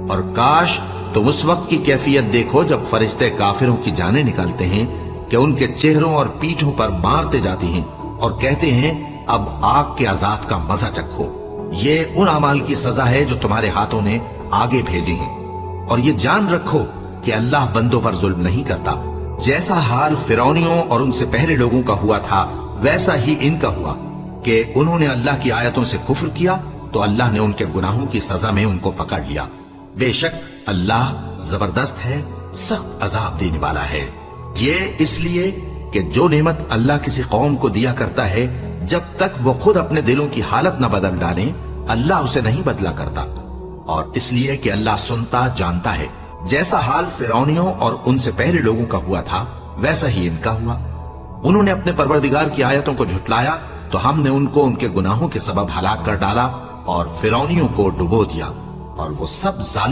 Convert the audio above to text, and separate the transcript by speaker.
Speaker 1: اور کاش तुम उस वक्त की कैफियत देखो जब फरिश्ते काफिरों की जानें निकालते हैं कि उनके चेहरों और पीठों पर मारते जाते हैं और कहते हैं अब आग के अजाब का मजा चखो। ये उन अमाल की सजा है जो तुम्हारे हाथों ने आगे भेजे हैं। और ये जान रखो कि अल्लाह बंदों पर जुल्म नहीं करता। जैसा हाल फिरौनियों और उनसे पहले लोगों का हुआ था वैसा ही इनका हुआ कि उन्होंने अल्लाह की आयतों से कुफ्र किया तो अल्लाह ने उनके गुनाहों की सजा में उनको पकड़ लिया। बेशक अल्लाह जबरदस्त है, सख्त अजाब देने वाला है। ये इसलिए कि जो नेमत अल्लाह किसी कौम को दिया करता है जब तक वो खुद अपने दिलों की हालत न बदल डाले अल्लाह उसे नहीं बदला करता। और इसलिए कि अल्लाह सुनता जानता है। जैसा हाल फिरौनियों और उनसे पहले लोगों का हुआ था वैसा ही इनका हुआ। उन्होंने अपने परवरदिगार की आयतों को झुटलाया तो हमने उनको उनके गुनाहों के सबब हलाक कर डाला और फिरौनियों को डुबो दिया और वो सब जालिम